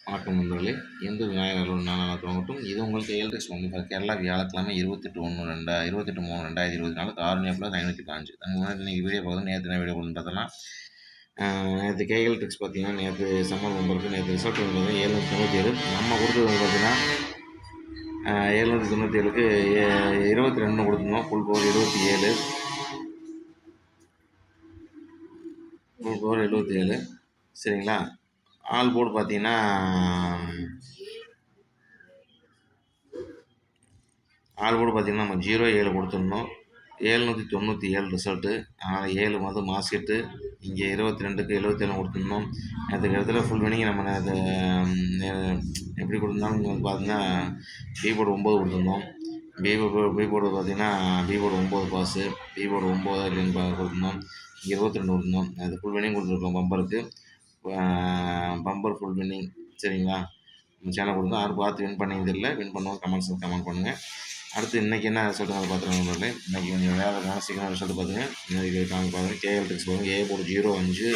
வணக்கம் நண்பர்களே. இந்து விநாயகர் அருள் நாளான துவங்கட்டும். இது உங்கள் கேஎல்எஸ் ஒன்று கேரளா வியாழக்கிழமை 28/1/2024 காரணியா ப்ளஸ் 505. முன்னாடி இன்றைக்கி வீடியோ பார்க்குறது நேற்று என்ன வீடியோ கொடுன்னு பார்த்தோன்னா, நேற்று கேஎல் ட்ரிக்ஸ் பார்த்தீங்கன்னா நேற்று சம்மர் மெம்பருக்கு நேற்று ரிசல்ட் வந்து 797. நம்ம கொடுத்தது வந்து பார்த்தீங்கன்னா 797க்கு 22 கொடுத்துருந்தோம். Full power 77, full power 77. சரிங்களா? ஆல் போர்டு பார்த்தீங்கன்னா நம்ம 07 கொடுத்துருந்தோம். 797 ரிசல்ட்டு. அதனால் 7 வந்து மாஸ்கெட்டு. இங்கே 22க்கு 77 கொடுத்துருந்தோம். நேற்றுக்கு இடத்துல ஃபுல் வினிங் நம்ம நேற்று எப்படி கொடுத்துருந்தாலும் இங்கே வந்து பார்த்தீங்கன்னா பி போர்டு 9 கொடுத்துருந்தோம். பி போர்டு பார்த்தீங்கன்னா B board 9 boss, B board 9 அப்படின்னு கொடுத்துருந்தோம். இங்கே 22 கொடுத்துருந்தோம். அது ஃபுல் வினிங் கொடுத்துருக்கோம். Bumper full winning. சரிங்களா? நம்ம சேனல் கொடுத்தோம். யாரும் பார்த்து வின் பண்ணியதில்லை. வின் பண்ணுவோம். கமெண்ட்ஸில் கமெண்ட் பண்ணுங்கள். அடுத்து இன்றைக்கி என்ன ரிசல்ட் பார்த்துருக்கோம். இன்றைக்கி கொஞ்சம் வேறு சீக்கிரம் ரிசல்ட் பார்த்துங்க. இன்றைக்கி பாருங்கள் கேஎல் ட்ரிக்ஸ் பாருங்கள். A board 05,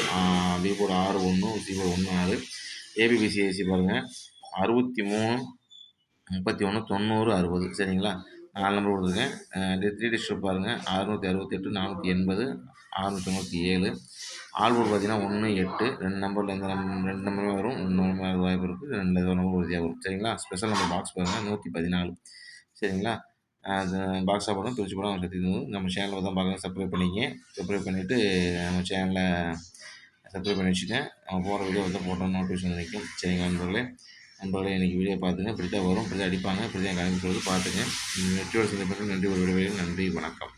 B board 61, C board 16, A B B C I C பாருங்கள் 63, 31, 90, 60. சரிங்களா? 4 நம்பர் கொடுத்துருக்கேன். 3 டிஸ்ட்ரிக் பாருங்கள் 668, 480, 697. ஆல் போர்டு பார்த்தீங்கன்னா 1, 8. 2 நம்பரில் எந்த 2 நம்பருமே வரும். 2 நம்பர் வாய்ப்பு இருக்குது. 2 நம்பர் உறுதியாக வரும். சரிங்களா? ஸ்பெஷல் நம்பர் பாக்ஸ் பாருங்கள் 114. சரிங்களா? அது பாக்ஸாக படம் பிரித்து படம் கற்றுக்கணும். நம்ம சேனலில் தான் பார்க்கணும். சப்ஸ்கிரைப் பண்ணிக்கங்க. சப்ஸ்கிரைப் பண்ணிவிட்டு நம்ம சேனலை சப்ஸ்கிரைப் பண்ணி வச்சுக்கேன். நம்ம போகிற வீடியோ வந்து போட்டோம் நோட்டிஃபிகேஷன் நினைக்கும். சரிங்களா நண்பர்களே? இன்றைக்கி வீடியோ பார்த்துங்க. இப்படி தான் வரும். இப்படி தான் அடிப்பாங்க. இப்படி தான் கிளம்பி சொல்லுது பார்த்துங்க. வெற்றியோடு சந்திப்பது நன்றி. ஒரு விடையில் நன்றி. வணக்கம்.